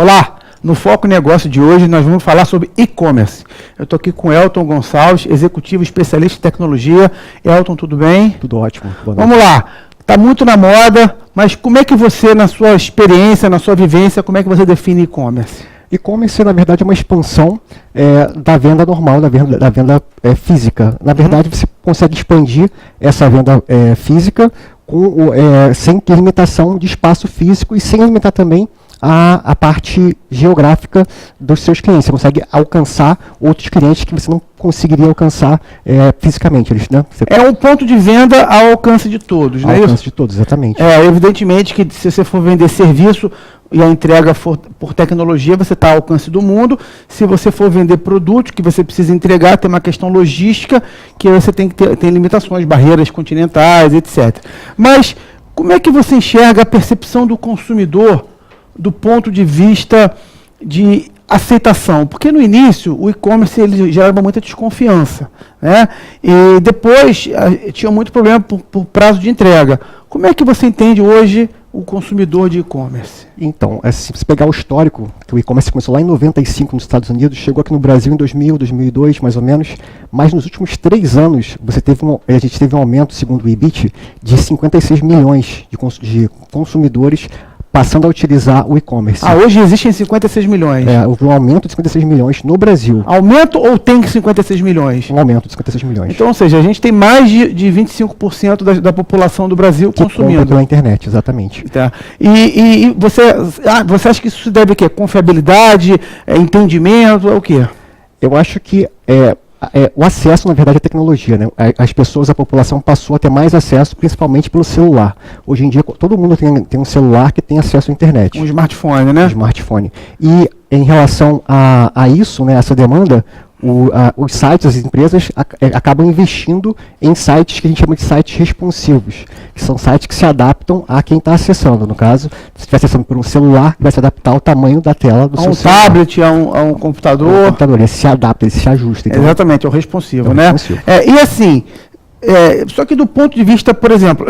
Olá, no Foco Negócio de hoje nós vamos falar sobre e-commerce. Eu estou aqui com o Elton Gonçalves, executivo especialista em tecnologia. Elton, tudo bem? Tudo ótimo. Vamos lá, está muito na moda, mas como é que você, na sua experiência, na sua vivência, como é que você define e-commerce? E-commerce, na verdade, é uma expansão da venda normal, da venda física. Na verdade, você consegue expandir essa venda física sem limitação de espaço físico e sem limitar também a parte geográfica dos seus clientes. Você consegue alcançar outros clientes que você não conseguiria alcançar fisicamente. Né? É um ponto de venda ao alcance de todos, não é isso? Ao alcance de todos, exatamente. Evidentemente que se você for vender serviço e a entrega for por tecnologia, você está ao alcance do mundo. Se você for vender produtos que você precisa entregar, tem uma questão logística que você tem limitações, barreiras continentais, etc. Mas como é que você enxerga a percepção do consumidor do ponto de vista de aceitação? Porque no início o e-commerce ele gerava muita desconfiança, né? E depois tinha muito problema por prazo de entrega. Como é que você entende hoje o consumidor de e-commerce? Então, se você pegar o histórico, que o e-commerce começou lá em 95 nos Estados Unidos, chegou aqui no Brasil em 2000, 2002, mais ou menos, mas nos últimos 3 anos, a gente teve um aumento, segundo o IBIT, de 56 milhões de consumidores passando a utilizar o e-commerce. Hoje existem 56 milhões. Houve um aumento de 56 milhões no Brasil. Aumento ou tem 56 milhões? Um aumento de 56 milhões. Então, ou seja, a gente tem mais de 25% da população do Brasil consumindo. Compra pela internet, exatamente. Tá. E você acha que isso se deve a quê? Confiabilidade, entendimento, o quê? Eu acho que o acesso, na verdade, à tecnologia, né? As pessoas, a população passou a ter mais acesso, principalmente pelo celular. Hoje em dia, todo mundo tem um celular que tem acesso à internet. Um smartphone, né? Um smartphone. E em relação a isso, né, essa demanda, os sites, as empresas acabam investindo em sites que a gente chama de sites responsivos, que são sites que se adaptam a quem está acessando. No caso, se estiver acessando por um celular, vai se adaptar ao tamanho da tela do seu celular. Tablet, a um computador. Ele se adapta, ele se ajusta. Então, exatamente, é o responsivo, né? E assim, só que do ponto de vista, por exemplo,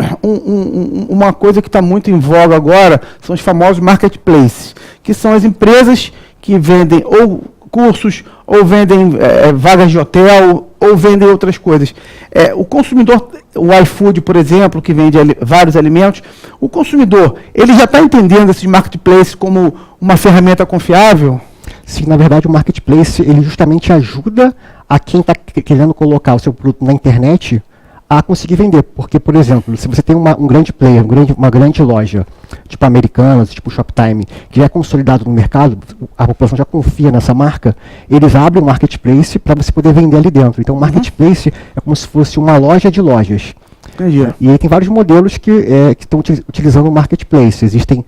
uma coisa que está muito em voga agora são os famosos marketplaces, que são as empresas que vendem ou cursos, ou vendem vagas de hotel, ou vendem outras coisas. O consumidor, o iFood, por exemplo, que vende vários alimentos, o consumidor, ele já está entendendo esses marketplaces como uma ferramenta confiável? Sim, na verdade o marketplace, ele justamente ajuda a quem está querendo colocar o seu produto na internet a conseguir vender. Porque, por exemplo, se você tem um grande player, uma grande loja, tipo Americanas, tipo Shoptime, que já é consolidado no mercado, a população já confia nessa marca, eles abrem um marketplace para você poder vender ali dentro. Então, o marketplace é como se fosse uma loja de lojas. Entendi. E aí tem vários modelos que estão utilizando o marketplace. Existem,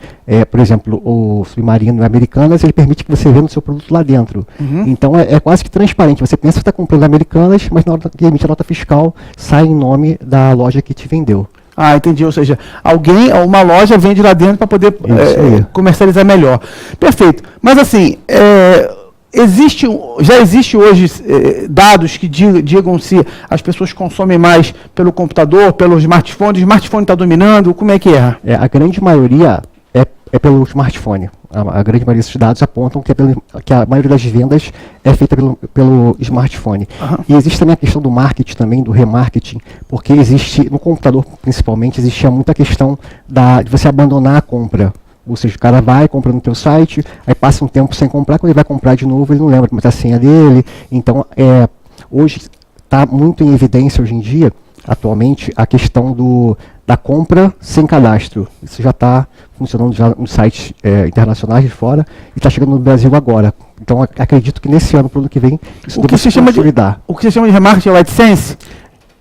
por exemplo, o Submarino e Americanas, ele permite que você venda o seu produto lá dentro. Então é quase que transparente. Você pensa que está comprando Americanas, mas na hora que emite a nota fiscal, sai em nome da loja que te vendeu. Entendi. Ou seja, uma loja vende lá dentro para poder comercializar melhor. Perfeito. Mas assim, já existe hoje dados que digam se as pessoas consomem mais pelo computador, pelo smartphone? O smartphone está dominando? Como é que é? A grande maioria é pelo smartphone. A grande maioria desses dados apontam que a maioria das vendas é feita pelo smartphone. E existe também a questão do marketing também, do remarketing, porque existe, no computador principalmente, existia muita questão de você abandonar a compra. Ou seja, o cara vai, compra no teu site, aí passa um tempo sem comprar, quando ele vai comprar de novo, ele não lembra como está a senha dele. Então, hoje está muito em evidência, hoje em dia, atualmente, a questão da compra sem cadastro. Isso já está funcionando já nos sites internacionais de fora e está chegando no Brasil agora. Então, acredito que nesse ano, para o ano que vem, isso deve se consolidar. O que você chama de remarketing é o AdSense?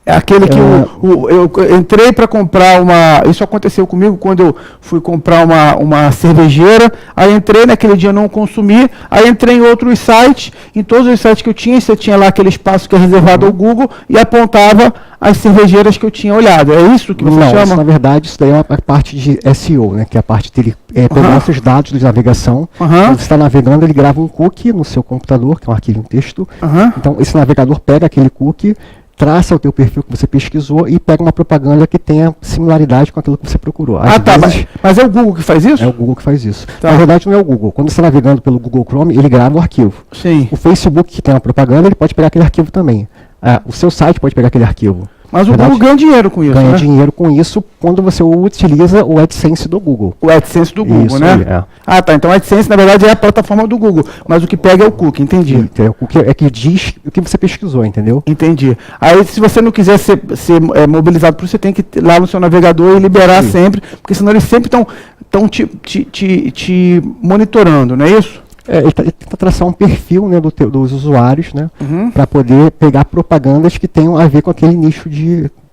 É aquele que eu entrei para comprar isso aconteceu comigo quando eu fui comprar uma cervejeira, aí entrei, naquele dia não consumi, aí entrei em outros sites, em todos os sites que eu tinha, você tinha lá aquele espaço que é reservado ao Google e apontava as cervejeiras que eu tinha olhado. É isso que você chama? Isso, na verdade, isso daí é a parte de SEO, né, que é a parte dele pegar esses dados de navegação. Quando você está navegando, ele grava um cookie no seu computador, que é um arquivo em texto. Então, esse navegador pega aquele cookie, traça o teu perfil que você pesquisou e pega uma propaganda que tenha similaridade com aquilo que você procurou. Mas é o Google que faz isso? É o Google que faz isso. Tá. Na verdade, não é o Google. Quando você está navegando pelo Google Chrome, ele grava o arquivo. Sim. O Facebook, que tem uma propaganda, ele pode pegar aquele arquivo também. O seu site pode pegar aquele arquivo. Mas o Google ganha dinheiro com isso, ganha né? dinheiro com isso quando você utiliza o AdSense do Google. O AdSense do Google, isso, né? Tá. Então o AdSense, na verdade, é a plataforma do Google. Mas o que pega é o cookie, entendi. O que é que diz o que você pesquisou, entendeu? Entendi. Aí, se você não quiser ser mobilizado por isso, você tem que ir lá no seu navegador e liberar sempre, porque senão eles sempre estão te monitorando, não é isso? Ele tenta traçar um perfil, né, dos usuários, né, Uhum. para poder pegar propagandas que tenham a ver com aquele nicho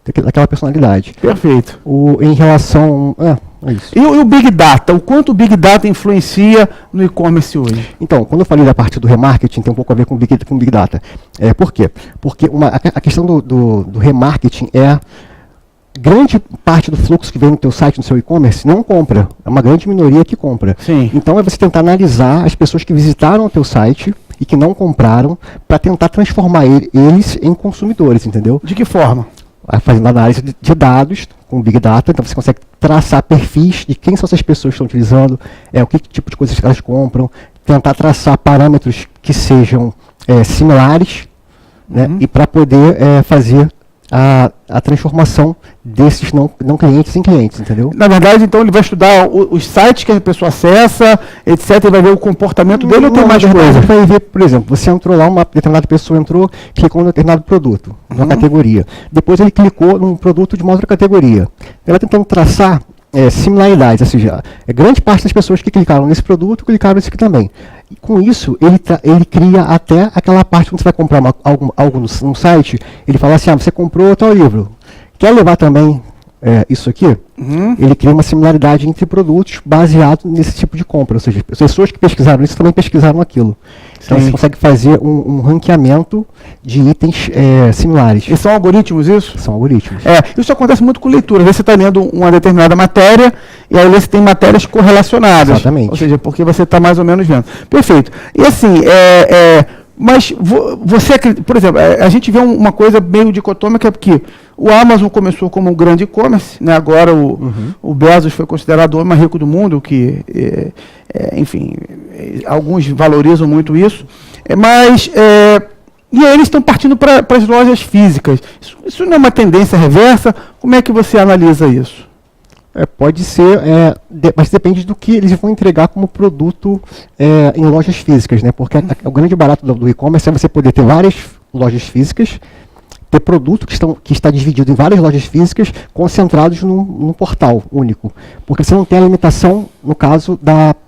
daquela personalidade. Perfeito. Em relação... é isso. E o Big Data? O quanto o Big Data influencia no e-commerce hoje? Então, quando eu falei da parte do remarketing, tem um pouco a ver com Big Data. Por quê? Porque a questão do remarketing grande parte do fluxo que vem no teu site, no seu e-commerce, não compra. É uma grande minoria que compra. Sim. Então é você tentar analisar as pessoas que visitaram o teu site e que não compraram para tentar transformar eles em consumidores, entendeu? De que forma? Fazendo análise de dados com Big Data, então você consegue traçar perfis de quem são essas pessoas que estão utilizando, o que tipo de coisas que elas compram, tentar traçar parâmetros que sejam similares, né, e para poder fazer a transformação desses não clientes em clientes, entendeu? Na verdade, então, ele vai estudar os sites que a pessoa acessa, etc, e vai ver o comportamento dele ou tem mais coisa? Vai ver, por exemplo, você entrou lá, uma determinada pessoa entrou, clicou num determinado produto, numa categoria. Depois ele clicou num produto de uma outra categoria. Ele vai tentando traçar similaridades, ou seja, grande parte das pessoas que clicaram nesse produto, clicaram nesse aqui também. E com isso, ele cria até aquela parte quando você vai comprar algo no site, ele fala assim, você comprou tal livro, quer levar também isso aqui? Ele cria uma similaridade entre produtos baseado nesse tipo de compra, ou seja, as pessoas que pesquisaram isso também pesquisaram aquilo. Então você consegue fazer um ranqueamento de itens similares. E são algoritmos isso? São algoritmos. Isso acontece muito com leitura. Às vezes você está lendo uma determinada matéria e aí você tem matérias correlacionadas. Exatamente. Ou seja, porque você está mais ou menos vendo. Perfeito. E assim, mas você, por exemplo, a gente vê uma coisa meio dicotômica, porque o Amazon começou como um grande e-commerce, né? Agora o Bezos foi considerado o homem mais rico do mundo, que, enfim, alguns valorizam muito isso, e aí eles estão partindo para as lojas físicas. Isso não é uma tendência reversa? Como é que você analisa isso? Pode ser, mas depende do que eles vão entregar como produto em lojas físicas, né? Porque o grande barato do e-commerce é você poder ter várias lojas físicas, ter produto que está dividido em várias lojas físicas, concentrados num portal único. Porque você não tem a limitação, no caso,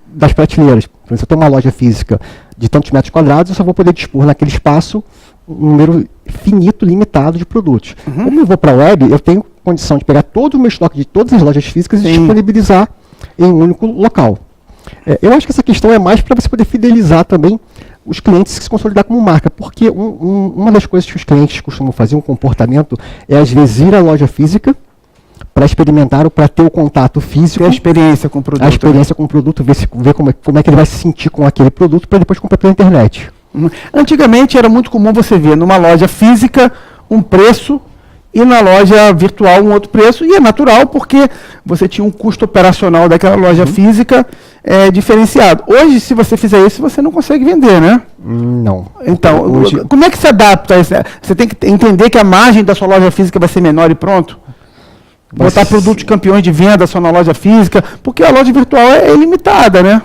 das prateleiras. Por exemplo, se eu tenho uma loja física de tantos metros quadrados, eu só vou poder dispor naquele espaço um número finito, limitado de produtos. Como eu vou para a web, eu tenho condição de pegar todo o meu estoque de todas as lojas físicas e disponibilizar em um único local. Eu acho que essa questão é mais para você poder fidelizar também os clientes que se consolidar como marca, porque uma das coisas que os clientes costumam fazer, um comportamento, é às vezes ir à loja física para experimentar ou para ter o contato físico. A experiência com o produto. A experiência com o produto, ver como é que ele vai se sentir com aquele produto para depois comprar pela internet. Antigamente era muito comum você ver numa loja física um preço e na loja virtual um outro preço, e é natural porque você tinha um custo operacional daquela loja física diferenciado. Hoje, se você fizer isso, você não consegue vender, né? Não. Então, como é que se adapta a isso? Você tem que entender que a margem da sua loja física vai ser menor e pronto? Botar produtos campeões de venda só na loja física, porque a loja virtual é ilimitada, né?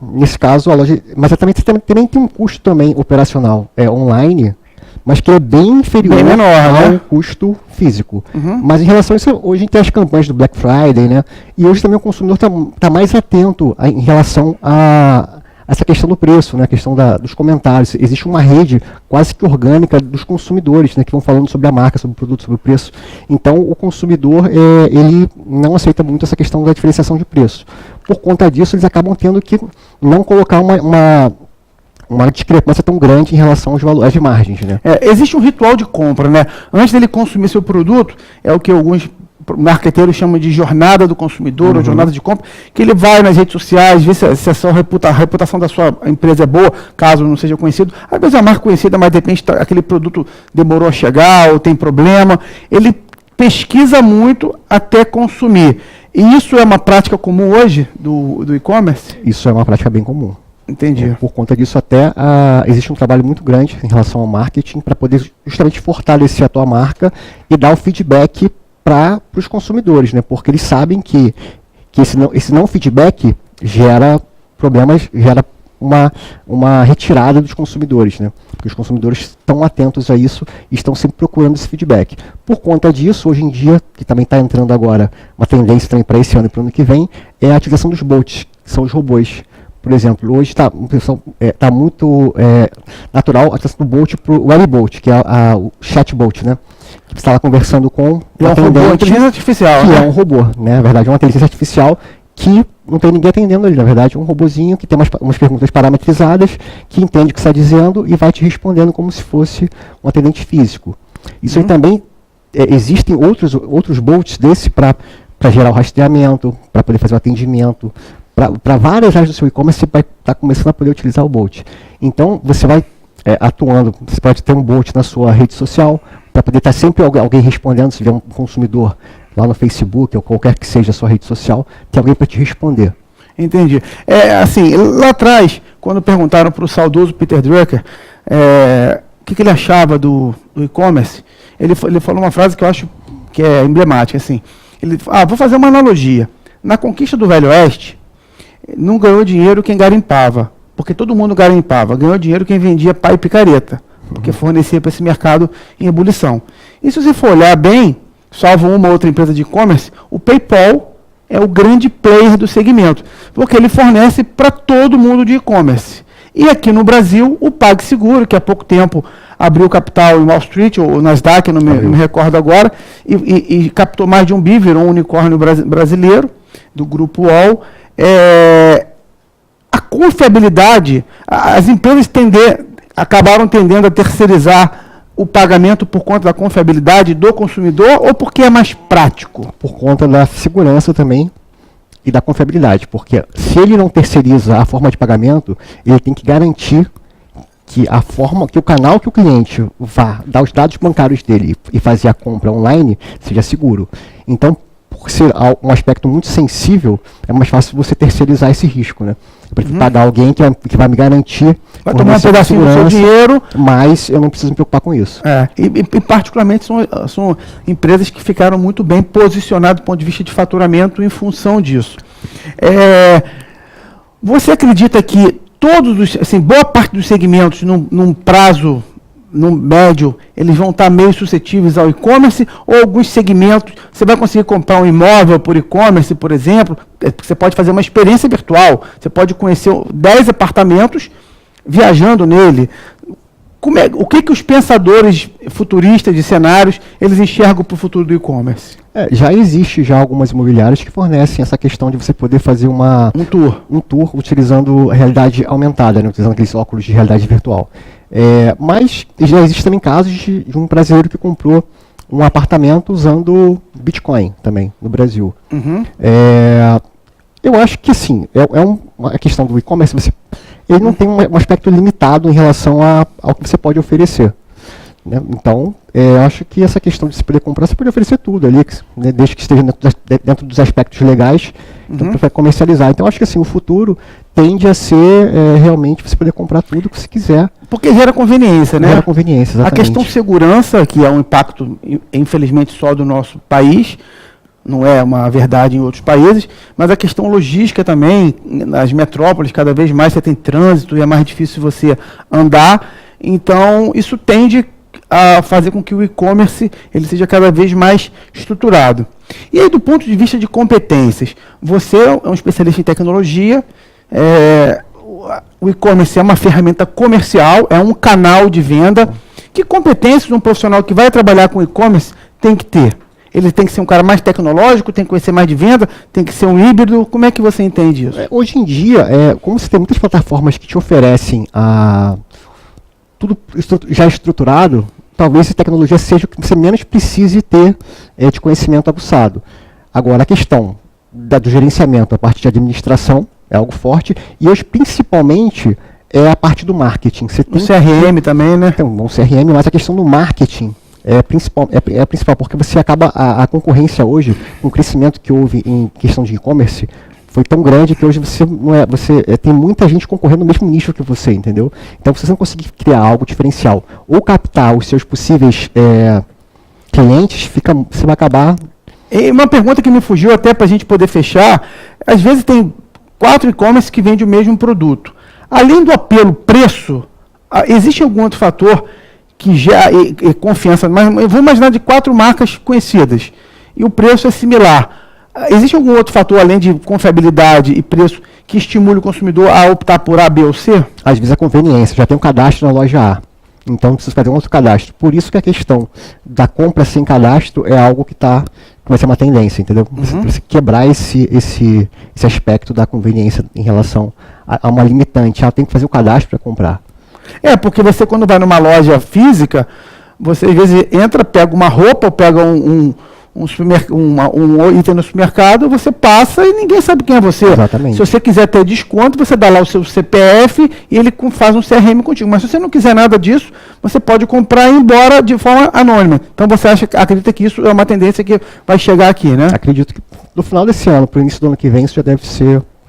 Nesse caso, a loja... Mas também tem um custo também operacional online, mas que é bem inferior ao custo físico. Mas em relação a isso, hoje a gente tem as campanhas do Black Friday, né? E hoje também o consumidor está mais atento em relação a essa questão do preço, né? A questão dos comentários. Existe uma rede quase que orgânica dos consumidores, né? Que vão falando sobre a marca, sobre o produto, sobre o preço. Então, o consumidor, ele não aceita muito essa questão da diferenciação de preço. Por conta disso, eles acabam tendo que não colocar uma discrepância tão grande em relação aos valores de margens, né? Existe um ritual de compra, né? Antes dele consumir seu produto, é o que alguns o marqueteiro chama de jornada do consumidor, ou jornada de compra, que ele vai nas redes sociais, vê se a reputação da sua empresa é boa, caso não seja conhecido. Às vezes é uma marca conhecida, mas de repente aquele produto demorou a chegar, ou tem problema. Ele pesquisa muito até consumir. E isso é uma prática comum hoje do e-commerce? Isso é uma prática bem comum. Entendi. Por conta disso, até existe um trabalho muito grande em relação ao marketing para poder justamente fortalecer a tua marca e dar o feedback para os consumidores, né? Porque eles sabem que esse não feedback gera problemas, gera uma retirada dos consumidores, né? Porque os consumidores estão atentos a isso e estão sempre procurando esse feedback. Por conta disso, hoje em dia, que também está entrando agora, uma tendência também para esse ano e para o ano que vem, é a utilização dos bots, que são os robôs. Por exemplo, hoje está muito natural a utilização do bot para o webbot, que é o chatbot, né? Que você está lá conversando com um robô, inteligência artificial, que né? É um robô, né? Na verdade, é uma inteligência artificial que não tem ninguém atendendo ali, na verdade, é um robozinho que tem umas perguntas parametrizadas, que entende o que você está dizendo e vai te respondendo como se fosse um atendente físico. Isso aí também, existem outros bots desse para gerar o rastreamento, para poder fazer o atendimento, para várias áreas do seu e-commerce você vai estar começando a poder utilizar o bot. Então, você vai atuando, você pode ter um bot na sua rede social, para poder estar sempre alguém respondendo, se tiver um consumidor lá no Facebook ou qualquer que seja a sua rede social, tem alguém para te responder. Entendi. Assim, lá atrás, quando perguntaram para o saudoso Peter Drucker o que ele achava do e-commerce, ele falou uma frase que eu acho que é emblemática. Assim, vou fazer uma analogia. Na conquista do Velho Oeste, não ganhou dinheiro quem garimpava, porque todo mundo garimpava. Ganhou dinheiro quem vendia pá e picareta, porque fornecia para esse mercado em ebulição. E se você for olhar bem, salvo uma ou outra empresa de e-commerce, o PayPal é o grande player do segmento, porque ele fornece para todo mundo de e-commerce. E aqui no Brasil, o PagSeguro, que há pouco tempo abriu capital em Wall Street, ou Nasdaq, não me recordo agora, e captou mais de um bi, virou um unicórnio brasileiro, do grupo UOL. A confiabilidade, as empresas acabaram tendendo a terceirizar o pagamento por conta da confiabilidade do consumidor ou porque é mais prático? Por conta da segurança também e da confiabilidade, porque se ele não terceiriza a forma de pagamento, ele tem que garantir que que o canal que o cliente vá dar os dados bancários dele e fazer a compra online seja seguro. Então, por ser um aspecto muito sensível, é mais fácil você terceirizar esse risco, né? Eu prefiro pagar alguém que vai me garantir. Vai tomar um pedacinho do seu dinheiro. Mas eu não preciso me preocupar com isso. E particularmente são empresas que ficaram muito bem posicionadas do ponto de vista de faturamento em função disso. Você acredita que boa parte dos segmentos, num prazo médio, eles vão estar meio suscetíveis ao e-commerce, ou alguns segmentos, você vai conseguir comprar um imóvel por e-commerce, por exemplo, você pode fazer uma experiência virtual, você pode conhecer 10 apartamentos viajando nele. O que os pensadores futuristas de cenários, eles enxergam para o futuro do e-commerce? Já existe algumas imobiliárias que fornecem essa questão de você poder fazer um tour utilizando realidade aumentada, né, utilizando aqueles óculos de realidade virtual. Mas já existem também casos de um brasileiro que comprou um apartamento usando Bitcoin também no Brasil. Eu acho que sim, a questão do e-commerce, ele não tem um aspecto limitado em relação ao que você pode oferecer, né? Então, eu acho que essa questão de se poder comprar, você pode oferecer tudo ali, né, desde que esteja dentro dos aspectos legais, então para comercializar. Então, acho que assim, o futuro tende a ser realmente você poder comprar tudo que você quiser. Porque gera conveniência, né? Gera conveniência, exatamente. A questão segurança, que é um impacto, infelizmente, só do nosso país, não é uma verdade em outros países, mas a questão logística também, nas metrópoles, cada vez mais você tem trânsito e é mais difícil você andar, então isso tende a fazer com que o e-commerce ele seja cada vez mais estruturado. E aí, do ponto de vista de competências, você é um especialista em tecnologia, o e-commerce é uma ferramenta comercial, é um canal de venda. Que competências um profissional que vai trabalhar com e-commerce tem que ter? Ele tem que ser um cara mais tecnológico, tem que conhecer mais de venda, tem que ser um híbrido. Como é que você entende isso? Hoje em dia, como você tem muitas plataformas que te oferecem tudo já estruturado, talvez essa tecnologia seja o que você menos precise ter de conhecimento aguçado. Agora, a questão do gerenciamento, a parte de administração, é algo forte, e hoje, principalmente, é a parte do marketing. Você tem o CRM também, né? Tem um bom CRM, mas a questão do marketing é a principal, porque você acaba, a concorrência hoje, com o crescimento que houve em questão de e-commerce, foi tão grande que hoje tem muita gente concorrendo no mesmo nicho que você, entendeu? Então, se você não conseguir criar algo diferencial ou captar os seus possíveis clientes, você vai acabar... E uma pergunta que me fugiu até para a gente poder fechar, às vezes tem 4 e-commerce que vendem o mesmo produto. Além do apelo preço, existe algum outro fator que gera confiança? Mas eu vou imaginar de 4 marcas conhecidas e o preço é similar. Existe algum outro fator, além de confiabilidade e preço, que estimule o consumidor a optar por A, B ou C? Às vezes a conveniência, já tem um cadastro na loja A, então não precisa fazer um outro cadastro. Por isso que a questão da compra sem cadastro é algo que vai ser uma tendência, entendeu? Você quebrar esse aspecto da conveniência em relação a uma limitante. Tem que fazer o cadastro para comprar. Porque você, quando vai numa loja física, você às vezes entra, pega uma roupa, ou pega um item no supermercado, você passa e ninguém sabe quem é você. Exatamente. Se você quiser ter desconto, você dá lá o seu CPF e ele faz um CRM contigo. Mas se você não quiser nada disso, você pode comprar e ir embora de forma anônima. Então você acredita que isso é uma tendência que vai chegar aqui, né? Acredito que no final desse ano, para o início do ano que vem, isso já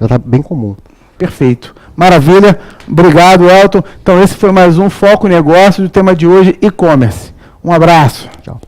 está bem comum. Perfeito. Maravilha. Obrigado, Elton. Então esse foi mais um Foco Negócio do tema de hoje, e-commerce. Um abraço. Tchau.